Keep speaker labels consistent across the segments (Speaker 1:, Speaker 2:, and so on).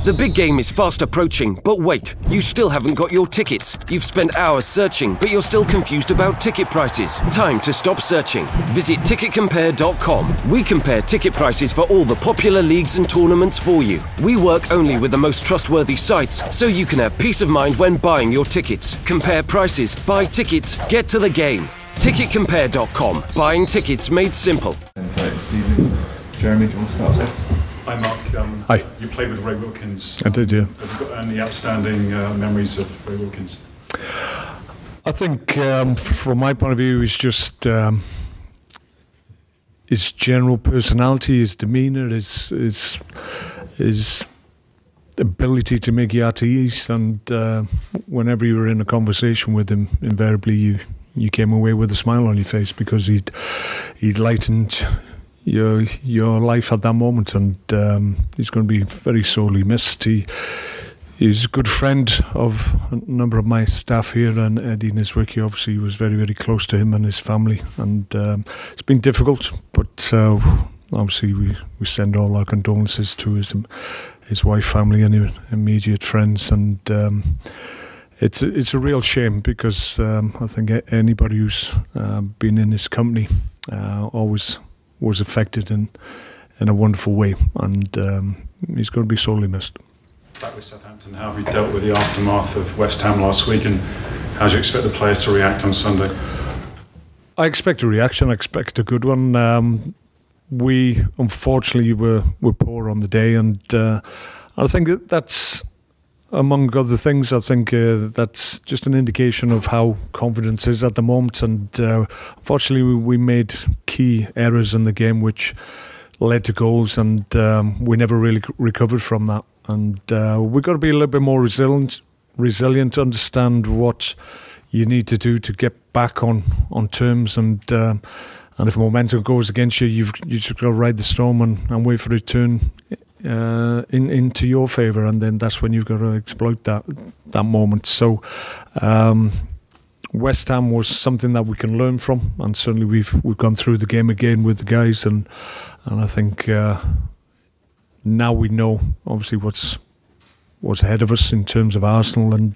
Speaker 1: The big game is fast approaching, but wait, you still haven't got your tickets. You've spent hours searching, but you're still confused about ticket prices. Time to stop searching. Visit ticketcompare.com. We compare ticket prices for all the popular leagues and tournaments for you. We work only with the most trustworthy sites, so you can have peace of mind when buying your tickets. Compare prices, buy tickets, get to the game. Ticketcompare.com. Buying tickets made simple.
Speaker 2: Jeremy, do you want to start off?
Speaker 3: Hi Mark,
Speaker 2: Hi.
Speaker 3: You played with Ray Wilkins.
Speaker 2: I did, yeah.
Speaker 3: Have you got any outstanding memories of Ray Wilkins?
Speaker 2: I think from my point of view, it's just his general personality, his demeanour, his ability to make you at ease, and whenever you were in a conversation with him, invariably you came away with a smile on your face because he'd lightened your life at that moment, and he's going to be very sorely missed. He's a good friend of a number of my staff here, and Eddie Niswicki obviously was very, very close to him and his family, and it's been difficult, but obviously we send all our condolences to his wife, family and immediate friends, and it's a real shame because I think anybody who's been in his company always was affected in a wonderful way, and he's going to be sorely missed.
Speaker 3: Back with Southampton, how have you dealt with the aftermath of West Ham last week, and how do you expect the players to react on Sunday?
Speaker 2: I expect a reaction. I expect a good one. We unfortunately were poor on the day, and I think that's, among other things, I think that's just an indication of how confidence is at the moment, and unfortunately we made key errors in the game which led to goals, and we never really recovered from that, and we've got to be a little bit more resilient, understand what you need to do to get back on terms, and if momentum goes against you, you've just got to ride the storm and wait for it to turn into your favour, and then that's when you've got to exploit that moment. So West Ham was something that we can learn from, and certainly we've gone through the game again with the guys, and I think now we know obviously what's ahead of us in terms of Arsenal, and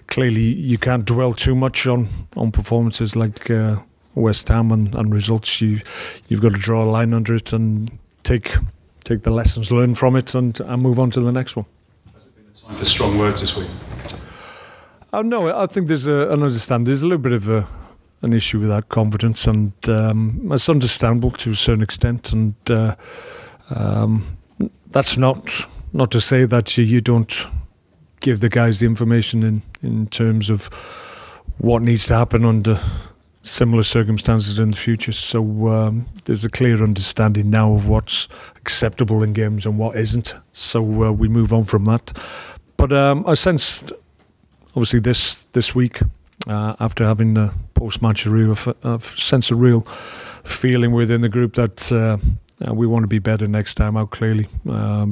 Speaker 2: clearly you can't dwell too much on performances like West Ham and results. You've got to draw a line under it and take the lessons learned from it and move on to the next one.
Speaker 3: Has it been a time for strong words this week?
Speaker 2: No, I think there's an understanding. There's a little bit of an issue with that confidence, and it's understandable to a certain extent, and that's not to say that you don't give the guys the information in terms of what needs to happen under similar circumstances in the future. So there's a clear understanding now of what's acceptable in games and what isn't. So we move on from that. But I sensed, obviously this week, after having the post-match review, I've sensed a real feeling within the group that we want to be better next time out, clearly.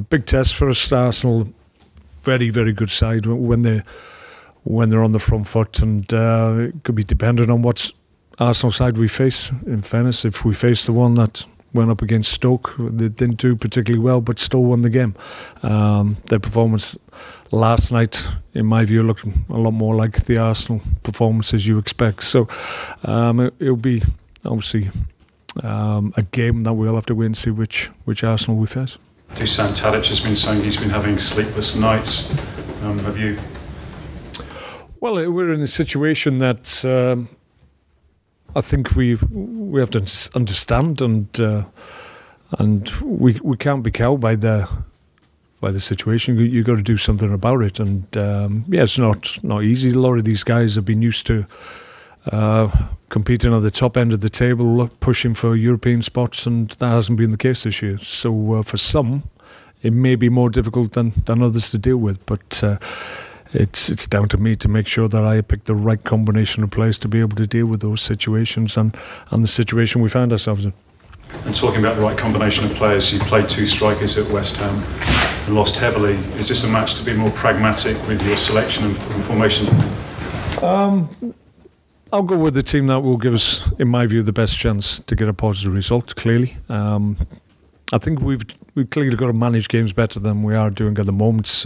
Speaker 2: Big test for us, Arsenal. Very, very good side when they're on the front foot, and it could be dependent on what's Arsenal side we face. In fairness, if we face the one that went up against Stoke, they didn't do particularly well, but still won the game. Their performance last night, in my view, looked a lot more like the Arsenal performances you expect. So it'll be obviously a game that we'll have to wait and see which Arsenal we face.
Speaker 3: Dusan Tadic has been saying he's been having sleepless nights. Have you?
Speaker 2: Well, we're in a situation that I think we have to understand, and we can't be cowed by the situation. You've got to do something about it, and yeah, it's not easy. A lot of these guys have been used to competing at the top end of the table, pushing for European spots, and that hasn't been the case this year. So for some, it may be more difficult than others to deal with, but it's down to me to make sure that I pick the right combination of players to be able to deal with those situations and the situation we found ourselves in.
Speaker 3: And talking about the right combination of players, you played two strikers at West Ham and lost heavily. Is this a match to be more pragmatic with your selection and formation?
Speaker 2: I'll go with the team that will give us, in my view, the best chance to get a positive result, clearly. I think we've clearly got to manage games better than we are doing at the moment.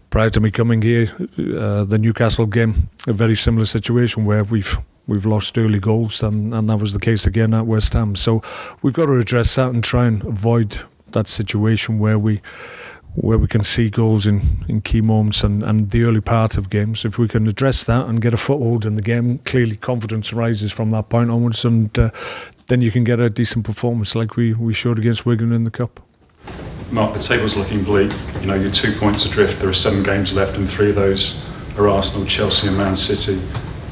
Speaker 2: Prior to me coming here, the Newcastle game, a very similar situation where we've lost early goals, and that was the case again at West Ham. So we've got to address that and try and avoid that situation where we can see goals in key moments and the early part of games. If we can address that and get a foothold in the game, clearly confidence rises from that point onwards, and then you can get a decent performance like we showed against Wigan in the Cup.
Speaker 3: Mark, the table's looking bleak. You know, you're 2 points adrift. There are 7 games left, and 3 of those are Arsenal, Chelsea and Man City.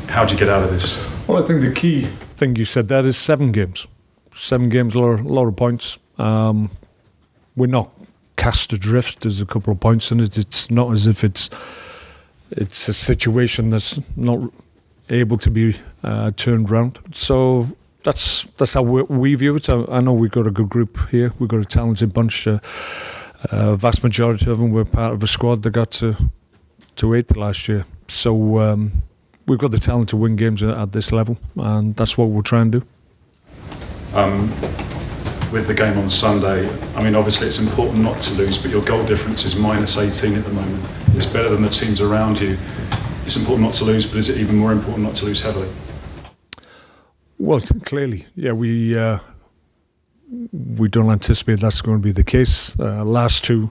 Speaker 3: How do you get out of this?
Speaker 2: Well, I think the key thing you said there is 7 games. 7 games, a lot of points. We're not cast adrift. There's a couple of points in it. It's not as if it's a situation that's not able to be turned round. So that's how we view it. I know we've got a good group here. We've got a talented bunch. Vast majority of them were part of a squad that got to 8th last year. So we've got the talent to win games at this level, and that's what we'll try and do.
Speaker 3: With the game on Sunday, I mean, obviously it's important not to lose, but your goal difference is -18 at the moment. It's better than the teams around you. It's important not to lose, but is it even more important not to lose heavily?
Speaker 2: Well, clearly, yeah, we don't anticipate that's going to be the case. Last 2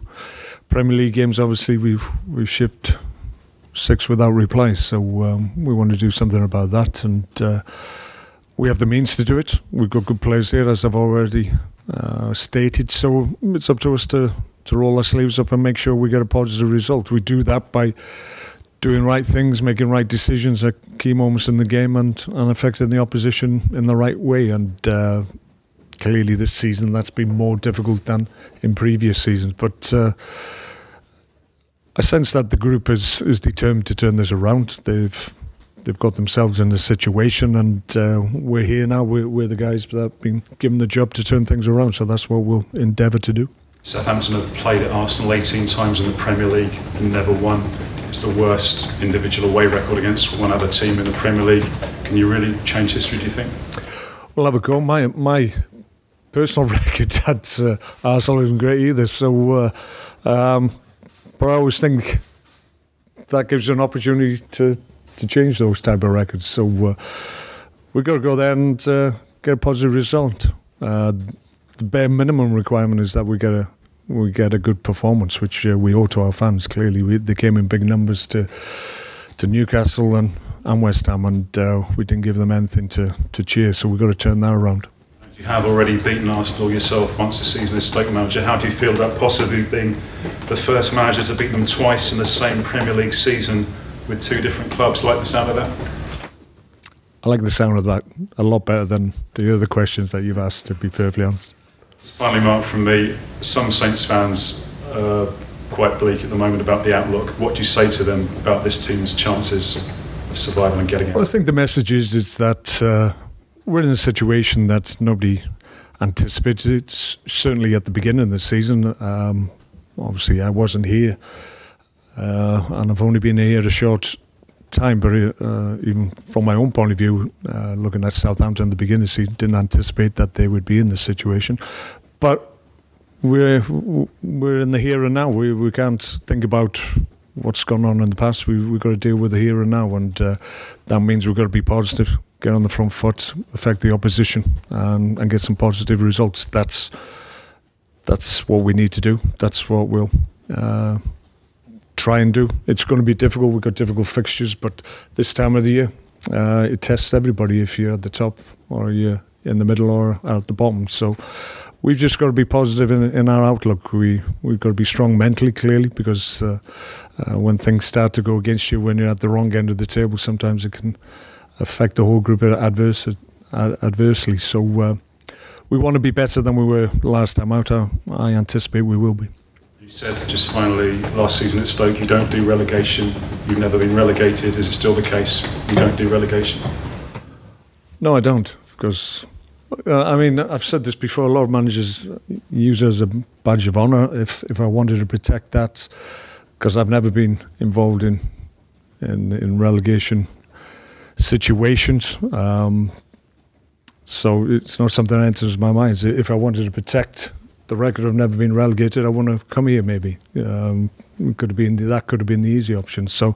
Speaker 2: Premier League games, obviously, we've shipped 6 without reply, so we want to do something about that, and we have the means to do it. We've got good players here, as I've already stated, so it's up to us to roll our sleeves up and make sure we get a positive result. We do that by doing right things, making right decisions at key moments in the game, and affecting the opposition in the right way. And clearly this season that's been more difficult than in previous seasons. But I sense that the group is determined to turn this around. They've got themselves in this situation, and we're here now. We're the guys that have been given the job to turn things around, so that's what we'll endeavour to do.
Speaker 3: Southampton have played at Arsenal 18 times in the Premier League and never won. It's the worst individual away record against one other team in the Premier League. Can you really change history, do you think?
Speaker 2: Well, have a go. My personal record at Arsenal isn't great either, so but I always think that gives you an opportunity to change those type of records. So we've got to go there and get a positive result. The bare minimum requirement is that we get a good performance, which we owe to our fans. Clearly, they came in big numbers to Newcastle and West Ham, and we didn't give them anything to cheer. So we've got to turn that around.
Speaker 3: You have already beaten Arsenal yourself once this season as Stoke manager. How do you feel about possibly being the first manager to beat them twice in the same Premier League season with 2 different clubs? Like the sound of that?
Speaker 2: I like the sound of that a lot better than the other questions that you've asked, to be perfectly honest.
Speaker 3: Finally, Mark, from me, some Saints fans are quite bleak at the moment about the outlook. What do you say to them about this team's chances of survival and getting out?
Speaker 2: Well, I think the message is that we're in a situation that nobody anticipated. Certainly at the beginning of the season. Obviously, I wasn't here, and I've only been here a short time, but even from my own point of view, looking at Southampton at the beginning of the season, didn't anticipate that they would be in this situation. But we're in the here and now. We can't think about what's gone on in the past. We've got to deal with the here and now, and that means we've got to be positive, get on the front foot, affect the opposition, and get some positive results. That's what we need to do. That's what we'll try and do. It's going to be difficult. We've got difficult fixtures, but this time of the year, it tests everybody if you're at the top or you're in the middle or at the bottom. So we've just got to be positive in our outlook. We've got to be strong mentally, clearly, because when things start to go against you, when you're at the wrong end of the table, sometimes it can affect the whole group adversely. So we want to be better than we were last time out. I anticipate we will be.
Speaker 3: You said just finally last season at Stoke you don't do relegation. You've never been relegated. Is it still the case? You don't do relegation?
Speaker 2: No, I don't, because I mean, I've said this before, a lot of managers use it as a badge of honour if I wanted to protect that, because I've never been involved in relegation situations. So it's not something that enters my mind. If I wanted to protect the record of never being relegated, I want to come here maybe. That could have been the easy option. So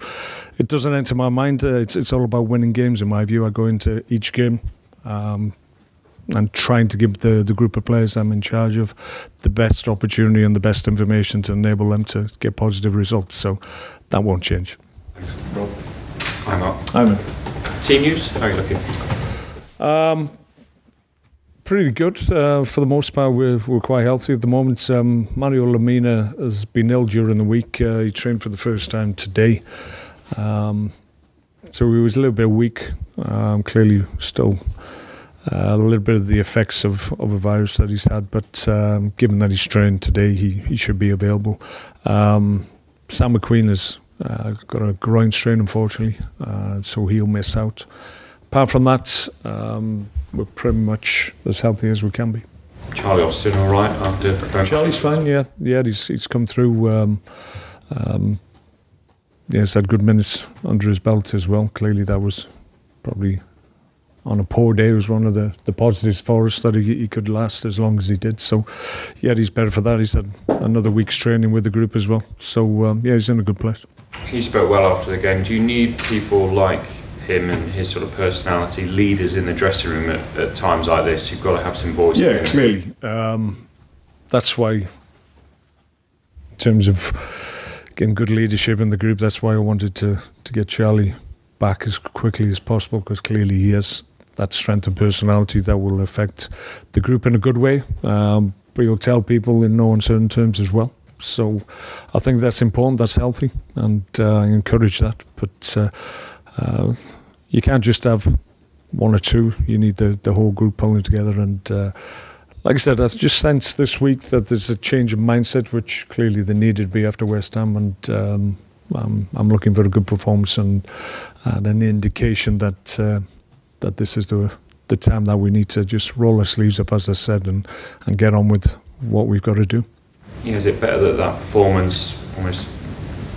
Speaker 2: it doesn't enter my mind. It's all about winning games in my view. I go into each game and trying to give the group of players I'm in charge of the best opportunity and the best information to enable them to get positive results. So that won't change.
Speaker 4: Thanks, Rob. Hi, Mark.
Speaker 2: Hi, man.
Speaker 4: Team news, how are you looking?
Speaker 2: Pretty good. For the most part, we're quite healthy at the moment. Mario Lamina has been ill during the week. He trained for the first time today. So he was a little bit weak. Clearly still a little bit of the effects of a virus that he's had. But given that he's trained today, he should be available. Sam McQueen has got a groin strain, unfortunately. So he'll miss out. Apart from that, we're pretty much as healthy as we can be.
Speaker 4: Charlie Austin all right after going?
Speaker 2: Charlie's fine, yeah. He's come through. He's had good minutes under his belt as well. Clearly that was probably, on a poor day, was one of the positives for us, that he could last as long as he did. So yeah, he's better for that. He's had another week's training with the group as well. So yeah, he's in a good place.
Speaker 4: He spoke well after the game. Do you need people like him and his sort of personality, leaders in the dressing room at times like this? You've got to have some voice.
Speaker 2: Yeah, clearly. That's why, in terms of getting good leadership in the group, that's why I wanted to get Charlie back as quickly as possible, because clearly he has that strength and personality that will affect the group in a good way, but he'll tell people in no uncertain terms as well. So I think that's important, that's healthy, and I encourage that. But you can't just have one or two. You need the whole group pulling together. And like I said, I've just sensed this week that there's a change of mindset, which clearly there needed to be after West Ham. And I'm looking for a good performance and an indication that that this is the time that we need to just roll our sleeves up, as I said, and get on with what we've got to do.
Speaker 4: Yeah, is it better that performance, almost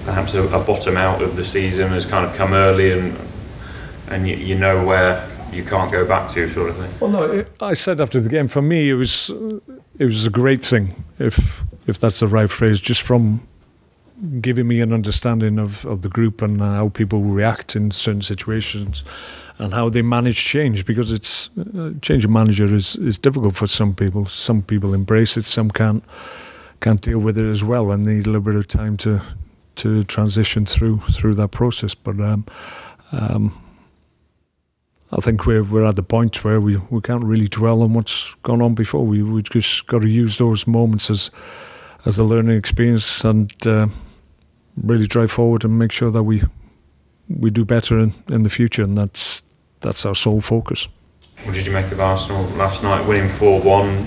Speaker 4: perhaps a bottom out of the season, has kind of come early and you know where you can't go back to, sort of thing? Well,
Speaker 2: no, I said after the game, for me it was a great thing, if that's the right phrase, just from giving me an understanding of the group and how people react in certain situations and how they manage change, because it's change of manager is difficult for some people. Some people embrace it, some can't deal with it as well, and need a little bit of time to transition through that process. But I think we're at the point where we can't really dwell on what's gone on before. We just got to use those moments as a learning experience and really drive forward and make sure that we do better in the future, and that's our sole focus.
Speaker 4: What did you make of Arsenal last night, winning 4-1?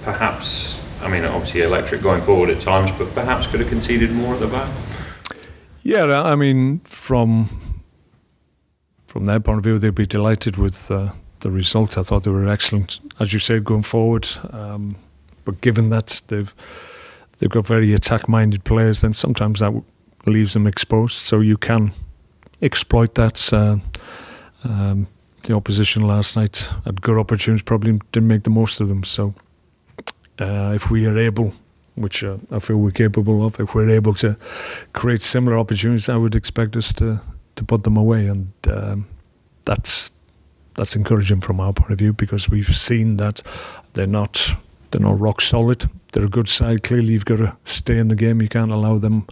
Speaker 4: Perhaps, I mean, obviously electric going forward at times, but perhaps could have conceded more at the back? Yeah,
Speaker 2: I mean, from their point of view, they'd be delighted with the result. I thought they were excellent, as you said, going forward. But given that they've got very attack-minded players, then sometimes that leaves them exposed. So you can exploit that. The opposition last night had good opportunities, probably didn't make the most of them. So if we are able, which I feel we're capable of, if we're able to create similar opportunities, I would expect us to put them away, and that's encouraging from our point of view, because we've seen that they're not rock solid. They're a good side. Clearly, you've got to stay in the game. You can't allow them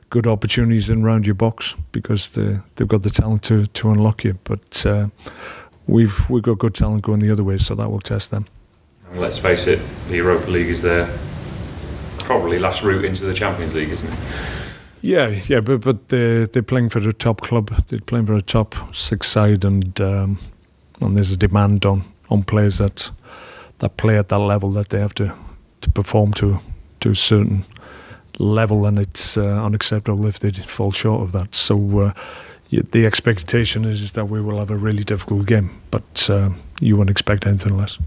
Speaker 2: good opportunities in round your box, because they've got the talent to unlock you. But we've got good talent going the other way, so that will test them.
Speaker 4: And let's face it, the Europa League is their probably last route into the Champions League, isn't it?
Speaker 2: Yeah, but they're playing for the top club. They're playing for a top six side, and there's a demand on players that play at that level, that they have to perform to a certain level, and it's unacceptable if they fall short of that. So the expectation is that we will have a really difficult game, but you won't expect anything less.